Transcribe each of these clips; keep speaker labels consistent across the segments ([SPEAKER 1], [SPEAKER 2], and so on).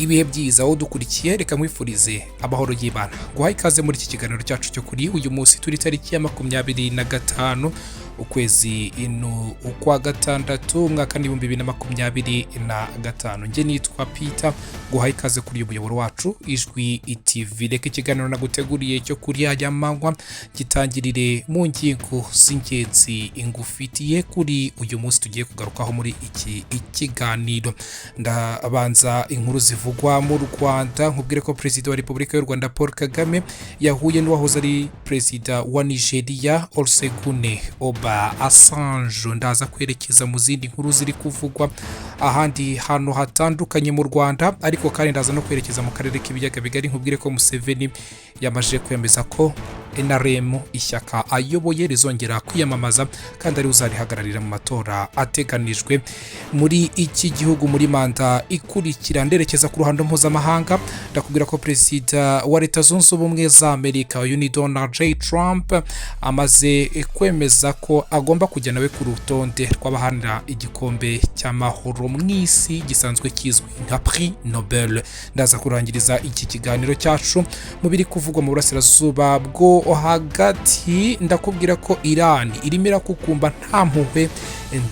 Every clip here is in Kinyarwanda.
[SPEAKER 1] ibihe byiza aho dukurikiye reka mwifurize amahoro y'Imana guha ikaze muri iki kiganiro cyacu cyo kuri uyu munsi turi tariki ya 25 ukwezi ukwa gatandatu umwaka 2025 nge nitwa Peter guha ikaze kuri umuyoboro wacu Ijwi TV. Reka ikiganiro naguteguriye cyo kuri aya manywa gitangirire mu ngingo z'ingenzi ingufitiye kuri uyu munsi tugiye kugarukaho muri iki ikiganiro. Ndabanza inkuru zivugwa mu Rwanda nkubwire ko Perezida wa Repubulika y'u Rwanda Paul Kagame yahuye n'uwahoze ari Perezida wa Nigeria Olusegun Obasanjo. Ndaza kwerekeza mu zindi nkuru ziri kuvugwa ahandi hano hatandukanye mu Rwanda, ariko kandi ndaza no kwerekeza mu karere k'ibiyaga bigari nkubwire ko Museveni yamaje kwemeza ko NRM ishyaka ayoboye rizongera kwiyamamaza kandi ari uzarihagararira mu matora ateganijwe muri iki gihugu muri manda ikurikira. Nderekeza ku ruhando mpuzamahanga ndakubwira ko Perezida wa Leta Zunze Ubumwe za Amerika Donald J. Trump amaze kwemeza ko agomba kujya nawe ku rutonde rw'abahanira igikombe cy'amahoro mu isi gisanzwe kizwi nka Prix Nobel. Ndaza kurangiriza iki kiganiro cyacu mu biri kuvugwa mu burasirazuba bwo hagati. Ndakubwira ko Iran irimo irakukumba nta mpuhwe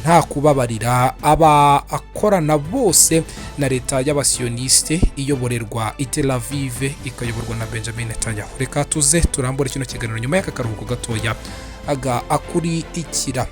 [SPEAKER 1] nta kubabarira abakorana bose na leta y'abasioniste iyoborerwa i Tel Aviv ikayoborwa na Benjamin Netanyahu. Reka tuze turambure kino kiganiro nyuma y'aka karuhuko gatoya akurikira.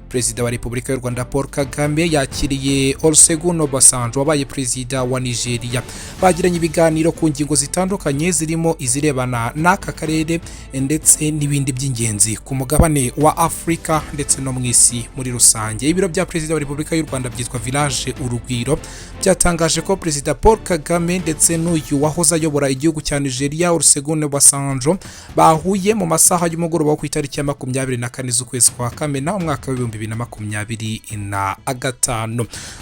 [SPEAKER 1] Perezida wa Repubulika y'u Rwanda Paul Kagame yakiriye Olusegun Obasanjo wabaye Perezida wa Nigeria. Bagiranye ibiganiro ku ngingo zitandukanye zirimo izirebana n'aka karere ndetse n'ibindi by'ingenzi ku mugabane wa Afrika ndetse no mu isi muri rusange. Ibiro bya Perezida wa Repubulika y'u Rwanda byitwa Village Urugwiro byatangaje ko Perezida Paul Kagame ndetse n'uyu wahoze ayobora igihugu cya Nigeria Olusegun Obasanjo bahuye mu masaha y'umugoroba wo ku itariki ya 24 z'ukwezi kwa Kamena umwaka wa 2025.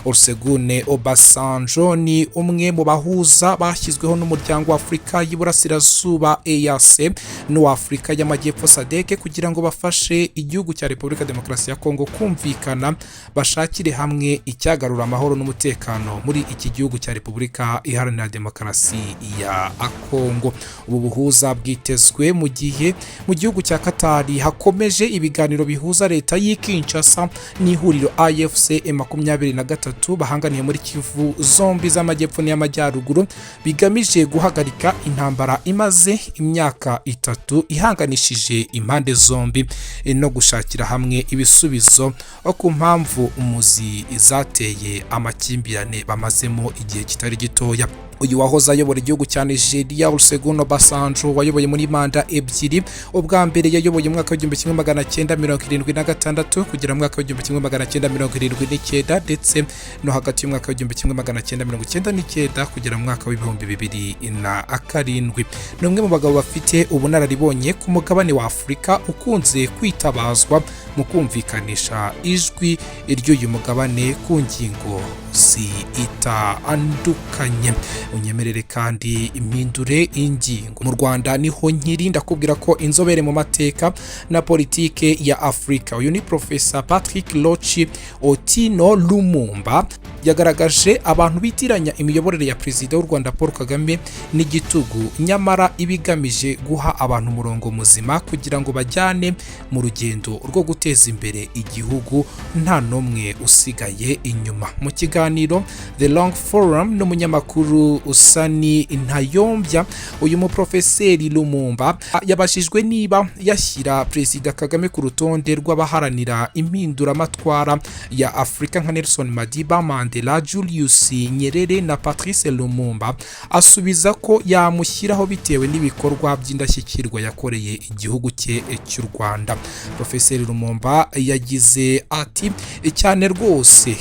[SPEAKER 1] Olusegun Obasanjo ni umwe mu bahuza bashyizweho n'umuryango wa Afurika y'Iburasirazuba EAC n'uwa Afurika y'Amajyepfo SADC kugira ngo bafashe igihugu cya Repubulika Demokarasi ya Kongo kumvikana bashakire hamwe icyagarura amahoro n'umutekano muri iki gihugu cya Repubulika Iharanira Demokarasi ya Kongo. Ubu buhuza bwitezwe mu gihe mu gihugu cya Katari hakomeje ibiganiro bihuza leta y'Kinshasa n'ihuriro AFC M23 bahanganiye muri Kivu zombi z'amajyepfo n'amajyaruguru bigamije guhagarika intambara imaze imyaka 3 ihanganishije impande zombi no gushakira hamwe ibisubizo ku mpamvu umuzi zateye amakimbirane bamazemo igihe kitari gitoya. Uyu wahoze ayobora igihugu cya Nigeria Olusegun Obasanjo wayoboye muri manda ebyiri. Ubwa mbere yayoboye mu mwaka wa 1976 kugera mu mwaka wa 1979 ndetse no hagati y'umwaka wa 1999 kugera mu mwaka wa 2007. Ni umwe mu bagabo bafite ubunararibonye ku mugabane wa Afurika ukunze kwitabazwa mu kumvikanisha ijwi ry'uyu mugabane ku ngingo zitandukanye. Unyemerere kandi impindure ingingo. Mu Rwanda niho nkiri ndakubwira ko inzobere mu mateka na politike ya Afrika uyu ni Professor Patrick Lochi Otino Lumumba yagaragaje abantu bitiranya imiyoborere ya Perezida w'u Rwanda Paul Kagame n'igitugu nyamara ibigamije guha abantu umurongo muzima kugira ngo bajyane mu rugendo rwo guteza imbere igihugu nta nomwe usigaye inyuma. Mu kiganiro The Long Forum n'umunyamakuru Usani Ntayombya uyu mu Profeseri Lumumba yabashijwe niba yashyira Perezida Kagame ku rutonde rw'abaharanira impinduramatwara ya Afrika nka Nelson Madiba, Mandela, Julius Nyerere na Patrice Lumumba. Asubiza ko yamushyiraho bitewe n'ibikorwa by'indashyikirwa yakoreye igihugu cye cy'u Rwanda. Profeseri Lumumba yagize ati cyane rwose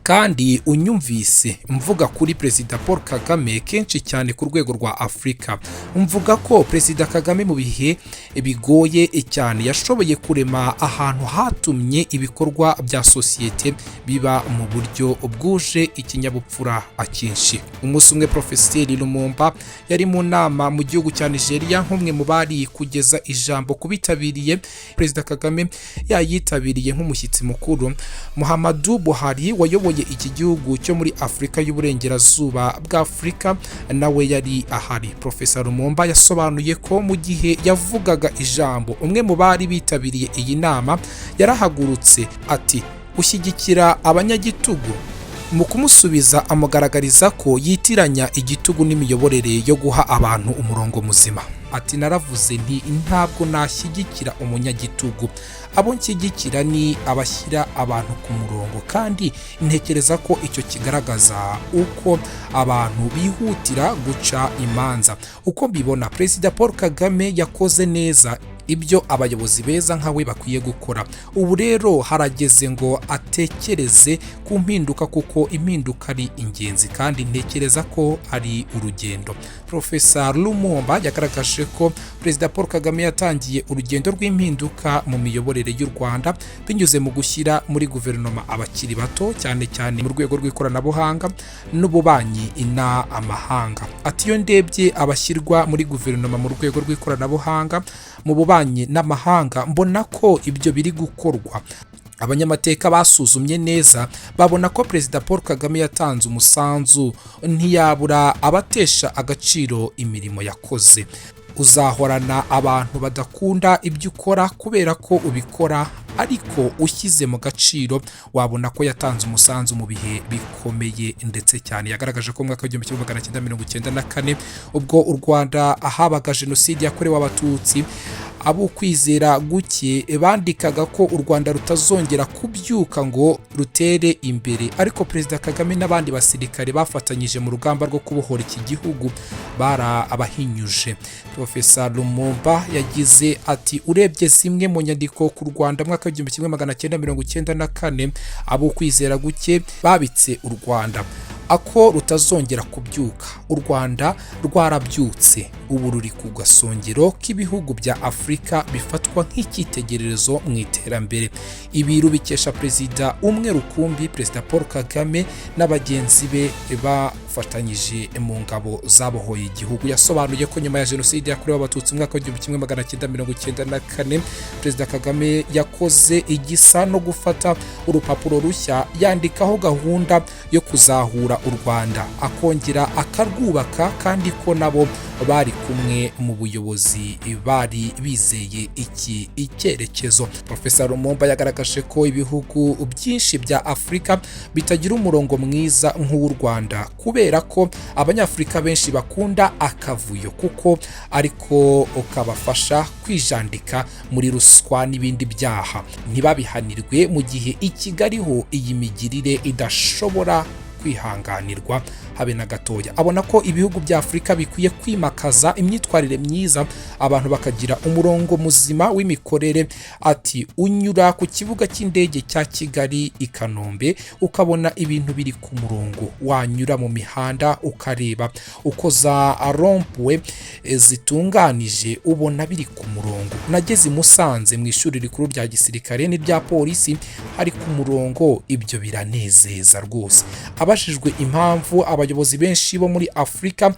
[SPEAKER 1] kandi unyumvise mvuga kuri Perezida Paul Kagame kenshi cyane ku rwego rwa Afurika. Mvuga ko Perezida Kagame mu bihe bigoye cyane yashoboye kurema ahantu hatumye ibikorwa bya sosiyete biba mu buryo bwuje ikinyabupfura akenshi. Umunsi umwe Profeseri Lumumba yari mu nama mu gihugu cya Nigeria, nk'umwe mu bari kugeza ijambo kubitabiriye. Perezida Kagame yayitabiriye nk'umushyitsi mukuru. Muhammadu Buhari wayoboye iki gihugu cyo muri Afurika y'Uburengerazuba bwa Afurika nawe yari ahari. Profesor Lumumba yasobanuye ko mu gihe yavugaga ijambo, umwe mu bari bitabiriye iyi nama yarahagurutse ati ushyigikira abanyagitugu. Mu kumusubiza amugaragariza ko yitiranya igitugu n'imiyoborere yo guha abantu umurongo muzima. Ati naravuze nti ntabwo nashyigikira umunyagitugu, abo nshyigikira ni abashyira abantu ku murongo, kandi ntekereza ko icyo kigaragaza uko abantu bihutira guca imanza. Uko mbibona, Perezida Paul Kagame yakoze neza ibyo abayobozi beza nkawe bakwiye gukora. Ubu rero harageze ngo atekereze ku mpinduka, kuko impinduka ari ingenzi kandi ntekereza ko ari urugendo. Profesor Lumumba yagaragaje ko Perezida Paul Kagame yatangiye urugendo rw'impinduka mu miyoborere y'u Rwanda binyuze mu gushyira muri guverinoma abakiri bato, cyane cyane mu rwego rw'ikoranabuhanga n'ububanyi n'amahanga. Ati iyo ndebye abashyirwa muri guverinoma mu rwego rw'ikoranabuhanga mu bubanyi n'amahanga, mbona ko ibyo biri gukorwa. Abanyamateka basuzumye neza babona ko Perezida Paul Kagame yatanze umusanzu, ntiyabura abatesha agaciro imirimo yakoze. Uzahorana abantu badakunda ibyo ukora kubera ko ubikora, ariko ushyize mu gaciro wabona ko yatanze umusanzu mu bihe bikomeye ndetse cyane. Yagaragaje ko mu mwaka w'1994 ubwo u Rwanda habaga jenoside yakorewe abatutsi, abo kwizera guke bandikaga ko u Rwanda rutazongera kubyuka ngo rutere imbere, ariko Perezida Kagame n'abandi basirikare bafatanyije mu rugamba rwo kubohora iki gihugu bara abahinyuje. Profesor Lumumba yagize ati urebye zimwe mu nyandiko ku Rwanda mwaka w'1994 abo kwizera guke babitse u Rwanda ako rutazongera kubyuka. U Rwanda rwarabyutse, ubu ruri ku gasongero k'ibihugu bya Afurika bifatwa nk'icyitegererezo mu iterambere. Ibi rubikesha Perezida umwe rukumbi, Perezida Paul Kagame n'abagenzi be bafatanyije mu ngabo zabohoye igihugu. Yasobanuye ko nyuma ya jenoside yakorewe abatutsi mwaka w'1994 Perezida Kagame yakoze igisa no gufata urupapuro rushya yandikaho gahunda yo kuzahura u Rwanda, akongera akarwubaka, kandi ko nabo bari kumwe mu buyobozi bari bizeye iki icyerekezo. Profesor Lumumba yagaragaje ko ibihugu byinshi bya Afurika bitagira umurongo mwiza nk'uw'u Rwanda, kubera ko abanyafurika benshi bakunda akavuyo, kuko ariko ukabafasha kwijandika muri ruswa n'ibindi byaha, ntibabihanirwe mu gihe i Kigali ho iyi migirire idashobora kwihanganirwa habe na gatoya. Abona ko ibihugu bya Afurika bikwiye kwimakaza imyitwarire myiza, abantu bakagira umurongo muzima w'imikorere. Ati unyura ku kibuga cy'indege cya Kigali i Kanombe ukabona ibintu biri ku murongo, wanyura mu mihanda ukareba uko za rompwe zitunganije ubona biri ku murongo. Nageze Musanze mu ishuri rikuru rya gisirikare n'irya polisi hari ku murongo, ibyo biranezeza rwose. Abajijwe impamvu abayobozi benshi bo muri Afurika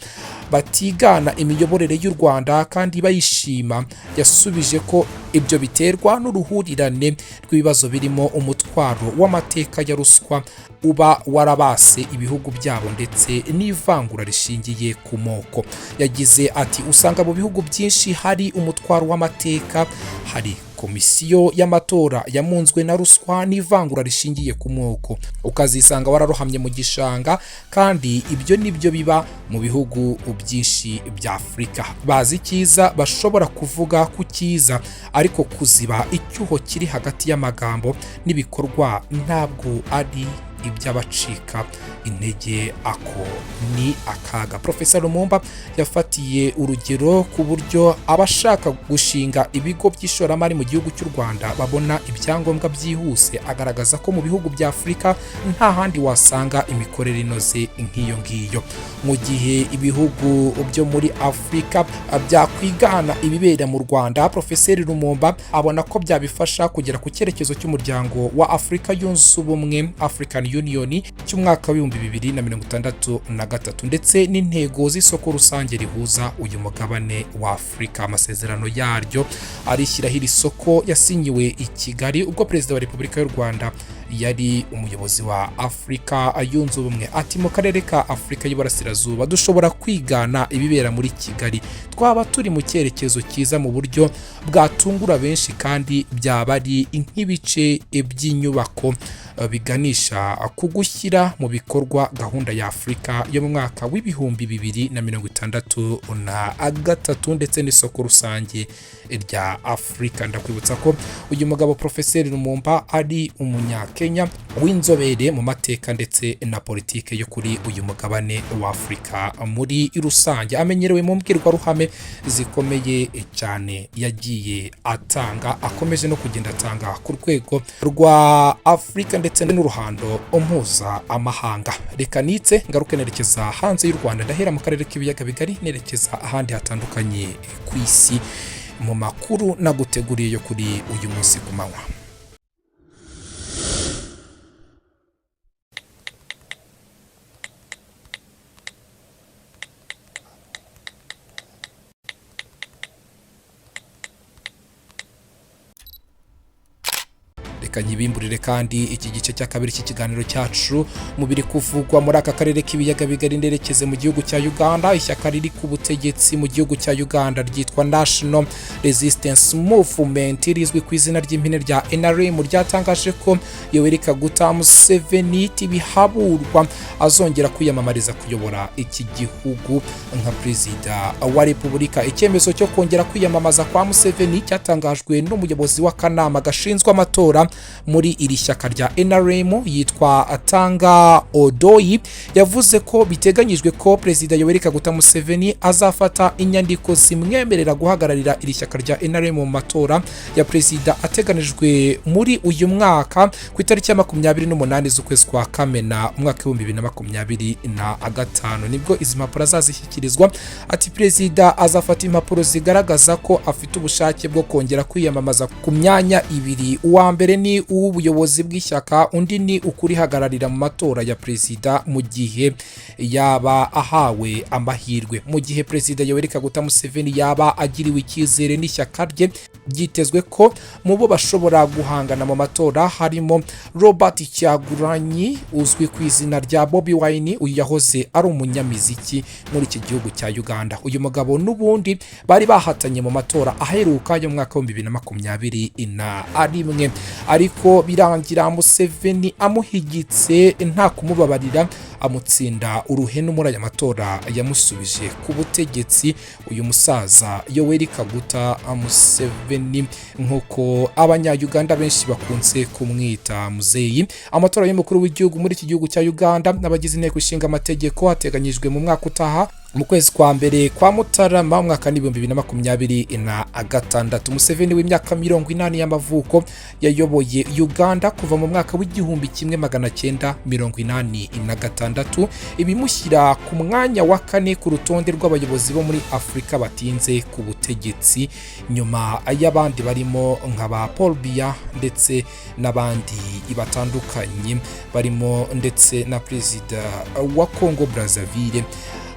[SPEAKER 1] batigana imiyoborere y'u Rwanda kandi bayishima, yasubije ko ibyo biterwa n'uruhurirane rw'ibibazo birimo umutwaro w'amateka ya ruswa uba warabase ibihugu byabo ndetse n'ivangura rishingiye ku moko. Yagize ati usanga mu bihugu byinshi hari umutwaro w'amateka, hari komisiyo y'amatora yamunzwe na ruswa n'ivangura rishingiye ku moko, ukazisanga wararohamye mu gishanga, kandi ibyo nibyo biba mu bihugu byinshi bya Afurika. Bazi icyiza bashobora kuvuga ku cyiza, ariko kuziba icyuho kiri hagati y'amagambo n'ibikorwa ntabwo ari iby'abacika intege ako ni akaga. Professor Lumumba yafatiye urugero ku buryo abashaka gushinga ibigo by'ishoramari mu gihugu cy'u Rwanda babona ibyangombwa byihuse, agaragaza ko mu bihugu bya Afurika nta handi wasanga imikorere inoze nk'iyo ngiyo. Mu gihe ibihugu byo muri Afurika byakwigana ibibera mu Rwanda, Professor Lumumba abona ko byabifasha kugera ku cyerekezo cy'umuryango wa Afurika yunze ubumwe African Union cy'umwaka wa 2063 ndetse n'intego z'isoko rusange rihuza uyu mugabane wa Afurika. Amasezerano yaryo arishyiraho iri soko yasinyiwe i Kigali ubwo Perezida wa Repubulika y'u Rwanda yari umuyobozi wa Afrika yunze ubumwe. Ati mu karere ka Afurika y'Iburasirazuba dushobora kwigana ibibera muri Kigali, twaba turi mu cyerekezo cyiza mu buryo bwatungura benshi kandi byaba ari nk'ibice by'inyubako biganisha ku gushyira mu bikorwa gahunda ya Afurika yo mu mwaka w'2063 ndetse n'isoko rusange rya Afurika. Ndakwibutsa ko uyu mugabo Professor Lumumba ari umunyakenya w'inzobere mu mateka ndetse na politike yo kuri uyu mugabane wa Afurika muri rusange. Amenyerewe mu mbwirwaruhame zikomeye cyane yagiye atanga, akomeje no kugenda atanga ku rwego rwa Afurika ndetse n'uruhando mpuza amahanga. Reka nitse ngaruke nerekeza hanze y'u Rwanda, ndahera mu karere k'ibiyaga bigari nerekeza ahandi hatandukanye ku isi mu makuru naguteguriye yo kuri uyu munsi ku manywa. Nyibimburire kandi iki gice cya kabiri cy'ikiganiro cyacu mu biri kuvugwa muri aka karere k'ibiyaga bigari nderekeze mu gihugu cya Uganda. Ishyaka riri ku butegetsi mu gihugu cya Uganda ryitwa National Resistance Movement rizwi ku izina ry'impine rya NRM ryatangaje ko Yoweri Kaguta Museveni bihaburwa azongera kwiyamamariza kuyobora iki gihugu nka perezida wa Repubulika. Icyemezo cyo kongera kwiyamamaza kwa Museveni cyatangajwe n'umuyobozi w'akanama gashinzwe amatora muri iri shyaka rya NRM yitwa Atanga Odoyi. Yavuze ko biteganyijwe ko Perezida Yoweri Kaguta Museveni azafata inyandiko zimwemerera guhagararira iri shyaka rya NRM mu matora ya perezida ateganijwe muri uyu mwaka ku itariki ya 28 z'ukwezi kwa Kamena umwaka wa 2025 nibwo izi mpapuro azazishyikirizwa. Ati perezida azafata impapuro zigaragaza ko afite ubushake bwo kongera kwiyamamaza ku myanya ibiri, uwa mbere ni ubuyobozi bw'ishyaka, undi ni ukurihagararira mu matora ya perezida mu gihe yaba ahawe amahirwe. Mu gihe Perezida Yoweri Kaguta Museveni yaba agiriwe icyizere n'ishyaka rye, byitezwe ko mu bo bashobora guhangana mu matora harimo Robert Kyagulanyi uzwi ku izina rya Bobi Wine, uyu yahoze ari umunyamiziki muri iki gihugu cya Uganda. Uyu mugabo n'ubundi bari bahatanye mu matora aheruka yo mu mwaka wa 2021 ariko birangira Museveni amuhigitse nta kumubabarira, amutsinda uruhenu muri aya matora yamusubije ku butegetsi uyu musaza Yoweri Kaguta Museveni nkuko abanya-Uganda benshi bakunze kumwita muzeyi. Amatora y'umukuru w'igihugu muri iki gihugu cya Uganda n'abagize inteko ishinga amategeko ateganyijwe mu mwaka utaha mu kwezi kwa mbere kwa Mutarama mwaka 2026. Museveni w'imyaka 80 y'amavuko yayoboye Uganda kuva mu mwaka w'1986, ibimushyira ku mwanya wa 4 ku rutonde rw'abayobozi bo muri Afurika batinze ku butegetsi, nyuma y'abandi barimo nka ba Paul Biya ndetse n'abandi batandukanye barimo ndetse na perezida wa Congo Brazzaville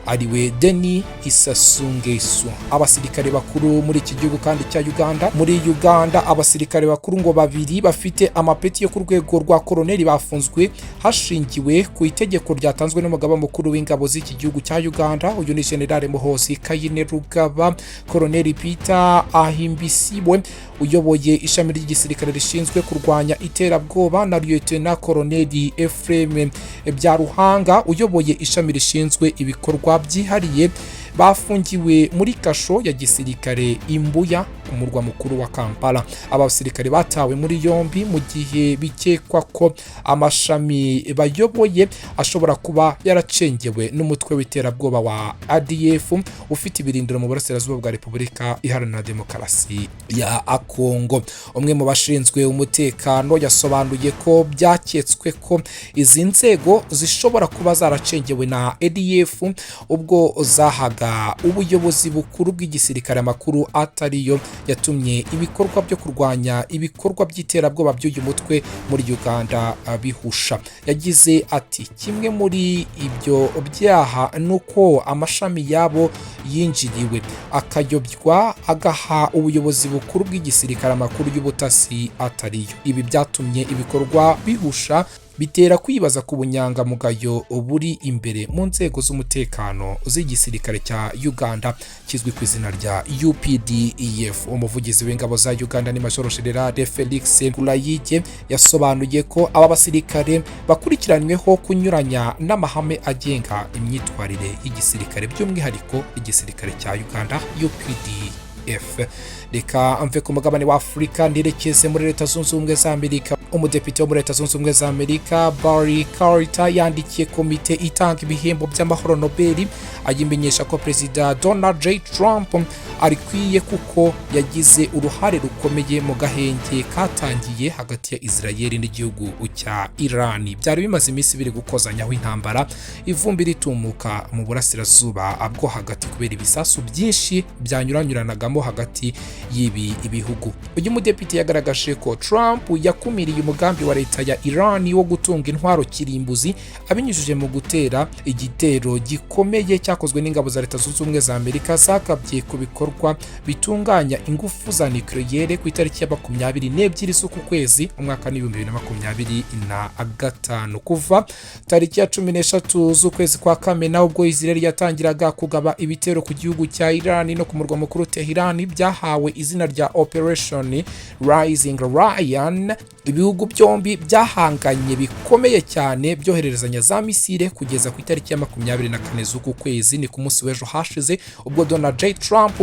[SPEAKER 1] ariwe Denis Sassou Nguesso. Abasirikare bakuru muri iki gihugu kandi cya Uganda, muri Uganda abasirikare bakuru ngo babiri bafite amapeti yo ku rwego rwa koloneli bafunzwe hashingiwe ku itegeko ryatanzwe n'umugaba mukuru w'ingabo z'iki gihugu cya Uganda. Uyu ni General Muhoozi Kainerugaba. Koloneli Peter Ahimbisibwe uyoboye ishami ry'igisirikare rishinzwe kurwanya iterabwoba na Lieutenant Koloneli Ephraim Byaruhanga uyoboye ishami rishinzwe ibikorwa byihariye bafungiwe muri kasho ya gisirikare Imbuya ku murwa mukuru wa Kampala. Abasirikare batawe muri yombi mu gihe bikekwa ko amashami bayoboye ashobora kuba yaracengewe n'umutwe w'iterabwoba wa ADF ufite ibirindiro mu burasirazuba bwa Repubulika Iharanira Demokarasi ya Kongo. Umwe mu bashinzwe umutekano yasobanuye ko byaketswe ko izi nzego zishobora kuba zaracengewe na ADF ubwo zahaga ubuyobozi bukuru bw'igisirikare amakuru atariyo yatumye ibikorwa byo kurwanya ibikorwa by'iterabwoba by'uyu mutwe muri Uganda bihusha. Yagize ati kimwe muri ibyo byaha nuko amashami yabo yinjiriwe akayobywa agaha ubuyobozi bukuru bw'igisirikare amakuru y'ubutasi atariyo. Ibi byatumye ibikorwa bihusha bitera kwibaza ku bunyangamugayo buri imbere mu nzego z'umutekano z'igisirikare cya Uganda kizwi ku izina rya UPDF. Umuvugizi w'ingabo za Uganda ni Major General Felix Kulayige yasobanuye ko aba basirikare bakurikiranyweho kunyuranya n'amahame agenga imyitwarire y'igisirikare by'umwihariko igisirikare cya Uganda UPDF. Reka mve ku mugabane wa Afurika ndirekeze muri Leta Zunze Ubumwe za Amerika. Umudepite wo muri Leta Zunze Ubumwe za Amerika Barry Carter yandikiye komite itanga ibihembo by'amahoro Nobel ayimenyesha ko Perezida Donald J. Trump arikwiye kuko yagize uruhare rukomeye mu gahenge katangiye hagati ya Israel n'igihugu cya Iran. Byari bimaze iminsi biri gukozanyaho intambara, ivumbi ritumuka mu burasirazuba bwo hagati kubera ibisasu byinshi byanyuranyuranagamo hagati y'ibi ibihugu. Uyu mudepite yagaragaje ko Trump yakumiriye umugambi wa leta ya Iran wo gutunga intwaro kirimbuzi abinyujije mu gutera igitero gikomeye cyakozwe n'ingabo za Leta Zunze Ubumwe za Amerika zakabye ku bikorwa bitunganya ingufu za nucleaire ku itariki ya 22 z'uku kwezi umwaka wa 2025. Kuva tariki ya 13 z'ukwezi kwa Kamena ubwo Israel yatangiraga kugaba ibitero ku gihugu cya Iran no ku murwa mukuru Tehran byahawe izina rya Operation Rising Lion, ibihugu byombi byahanganye bikomeye cyane byohererezanya za misile kugeza ku itariki ya 24 z'uku kwezi. Ni ku munsi w'ejo hashize ubwo Donald J. Trump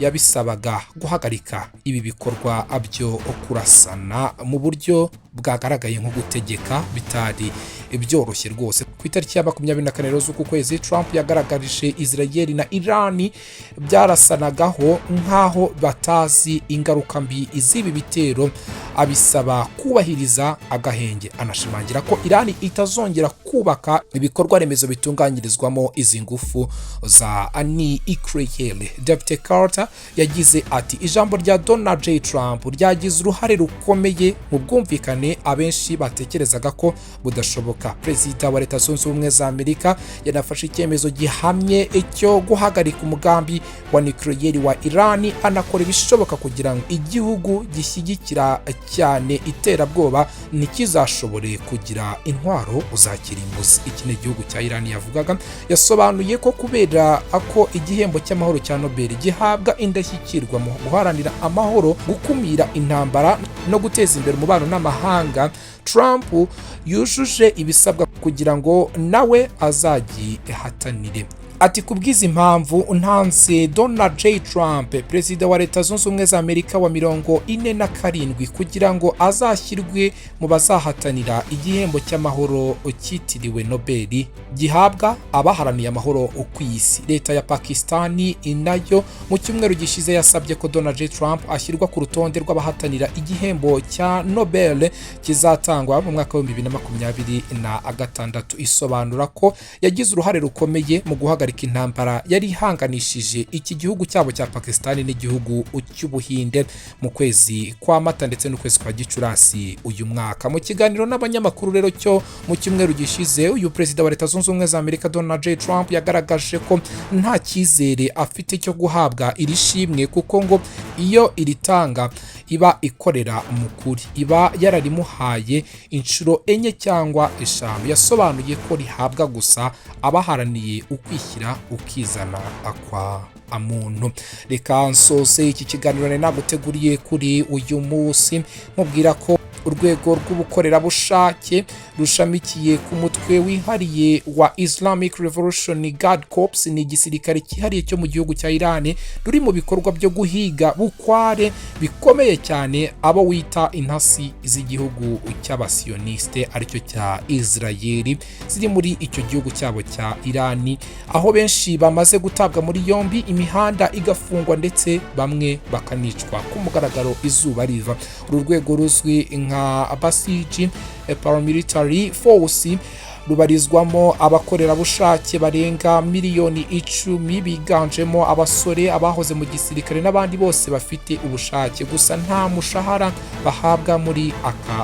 [SPEAKER 1] yabisabaga guhagarika ibi bikorwa byo kurasana mu buryo bwagaragaye nko gutegeka bitari byoroshye rwose. Ku itariki ya 24 z'uku kwezi Trump yagaragarije Israel na Iran byarasanagaho nkaho batazi ingaruka mbi izibi bitero, abisaba kubahiriza agahenge. Anashimangira ko Iran itazongera kubaka ibikorwa remezo bitunganyirizwamo izi ngufu za nucleaire. Dr. Carter yagize ati ijambo rya Donald J. Trump ryagize uruhare rukomeye mu bwumvikane abenshi batekerezaga ko budashoboka. Perezida wa Leta Zunze Ubumwe za Amerika yanafashe icyemezo gihamye cyo guhagarika umugambi wa nucleaire wa Iran, anakora ibishoboka kugira ngo igihugu gishyigikira cyane iterabwoba ntikizashobore kugira intwaro za kirimbuzi. Iki ni igihugu cya Iran yavugaga. Yasobanuye ko kubera ko igihembo cy'amahoro cya Nobel gihabwa indashyikirwa mu guharanira amahoro, gukumira intambara no guteza imbere umubano n'amahanga, Trump yujuje ibisabwa kugira ngo nawe azagihatanire. Ati kubwiza impamvu ntanze Donald J. Trump, perezida wa Leta Zunze Ubumwe za Amerika wa 47 kugira ngo azashyirwe mu bazahatanira igihembo cy'amahoro cyitiriwe Nobel gihabwa abaharaniye amahoro ku isi. Leta ya Pakistani nayo mu cyumweru gishize yasabye ko Donald J. Trump ashyirwa ku rutonde rw'abahatanira igihembo cya Nobel kizatangwa mu mwaka wa 2026. Isobanura ko yagize uruhare rukomeye mu guhagarika intambara yari ihanganishije iki gihugu cyabo cya Pakistani n'igihugu cy'Ubuhinde mu kwezi kwa Mata ndetse n'ukwezi kwa Gicurasi uyu mwaka. Mu kiganiro n'abanyamakuru rero cyo mu cyumweru gishize, uyu perezida wa Leta Zunze Ubumwe za Amerika Donald J. Trump yagaragaje ko nta cyizere afite cyo guhabwa iri shimwe kuko ngo iyo iritanga iba ikorera mu kuri, iba yararimuhaye inshuro 4 cyangwa 5. Yasobanuye ko rihabwa gusa abaharaniye ukwishyira ukizana akwa amuntu. Reka nsose iki kiganiro naguteguriye kuri uyu munsi mubwira ko urwego rw'ubukorerabushake rushamikiye ku mutwe wihariye wa Islamic Revolution Guard Corps ni igisirikare cyihariye cyo mu gihugu cya Iran ruri mu bikorwa byo guhiga bukware bikomeye cyane abo wita intasi z'igihugu cy'abasioniste aricyo cya Israeli ziri muri icyo gihugu cyabo cya Iran, aho benshi bamaze gutabwa muri yombi, imihanda igafungwa ndetse bamwe bakanicwa ku mugaragaro izuba riva. Uru rwego ruzwi nka Basiji Paramilitary Force rubarizwamo abakorerabushake barenga miliyoni 10 biganjemo abasore, abahoze mu gisirikare n'abandi bose bafite ubushake. Gusa nta mushahara bahabwa muri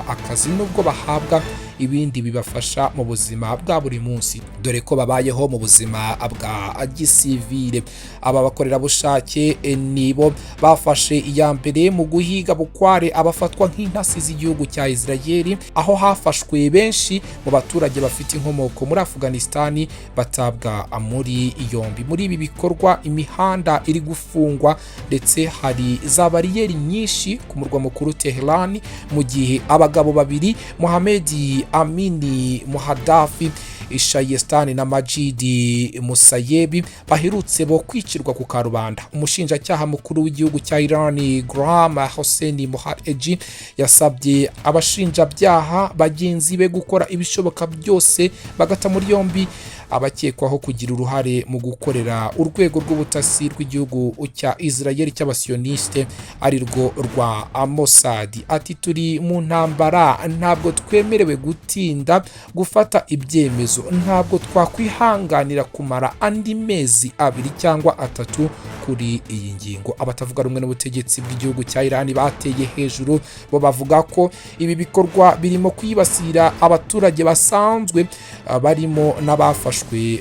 [SPEAKER 1] akazi, nubwo bahabwa ibindi bibafasha mu buzima bwa buri munsi, dore ko babayeho mu buzima bwa gisivile. Aba bakorerabushake nibo bafashe iya mbere mu guhiga bukware abafatwa nk'intasi z'igihugu cya Israeli, aho hafashwe benshi mu baturage bafite inkomoko muri Afghanistan batabwa muri yombi. Muri ibi bikorwa imihanda iri gufungwa ndetse hari za bariyeri nyinshi ku murwa mukuru Tehran, mu gihe abagabo babiri Mohamed Amini Muhadafi Shayestani na Majidi Musayebi baherutse bo kwicirwa ku karubanda. Umushinjacyaha mukuru w'igihugu cya Iran Graham Hossein Mohaji yasabye abashinjabyaha bagenzi be gukora ibishoboka byose bagata muri yombi abakekwaho kugira uruhare mu gukorera urwego rw'ubutasi rw'igihugu cya Israel cy'abasioniste ari rwo rwa Mossad. Ati turi mu ntambara, ntabwo twemerewe gutinda gufata ibyemezo, ntabwo twakwihanganira kumara andi mezi 2 cyangwa 3 kuri iyi ngingo. Abatavuga rumwe n'ubutegetsi bw'igihugu cya Iran bateye hejuru, bo bavuga ko ibi bikorwa birimo kwibasira abaturage basanzwe barimo n'abafashwe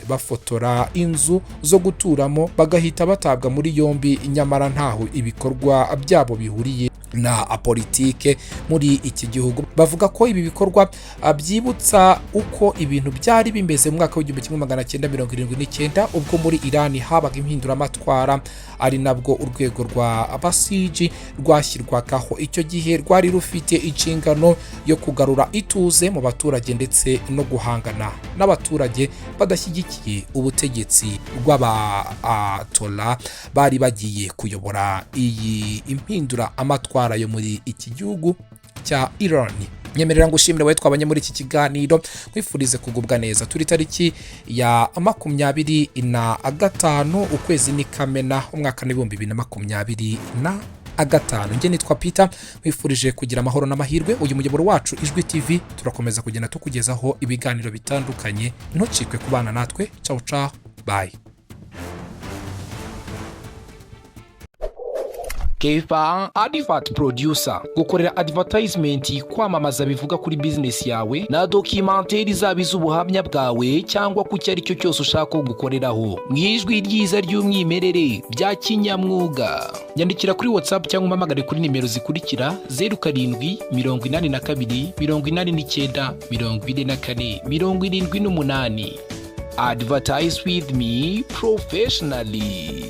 [SPEAKER 1] bafotora inzu zo guturamo bagahita batabwa muri yombi, nyamara ntaho ibikorwa byabo bihuriye na politike muri iki gihugu. Bavuga ko ibi bikorwa byibutsa uko ibintu byari bimeze mu mwaka w'1979 ubwo muri Iran habaga impinduramatwara, ari nabwo urwego rwa Basiji rwashyirwagaho. Icyo gihe rwari rufite inshingano yo kugarura ituze mu baturage ndetse no guhangana n'abaturage badashyigikiye ubutegetsi bw'abatola bari bagiye kuyobora iyi impindura amatwara yo muri iki gihugu cya Iran. Nyemerera ngushimire wowe twabanye muri iki kiganiro, kwifurize kugubwa neza. Turi tariki ya 25 ukwezi ni Kamena umwaka w'2025. Nge nitwa Peter, mwifurije kugira amahoro n'amahirwe. Uyu muyoboro wacu Ijwi TV turakomeza kugenda tukugezaho ibiganiro bitandukanye, ntucikwe kubana natwe. Ciao ciao, bye.
[SPEAKER 2] Kefa Advert Producer, gukorera advertisement, kwamamaza bivuga kuri business yawe na documentaire zabiza ubuhamya bwawe cyangwa ku cyari cyo cyose ushaka gukoreraho mwijwi ryiza ry'umwimerere bya kinyamwuga. Nyandikira kuri WhatsApp cyangwa umpamagare kuri nimero zikurikira 0782 82 89 24 78. Advertise with me professionally.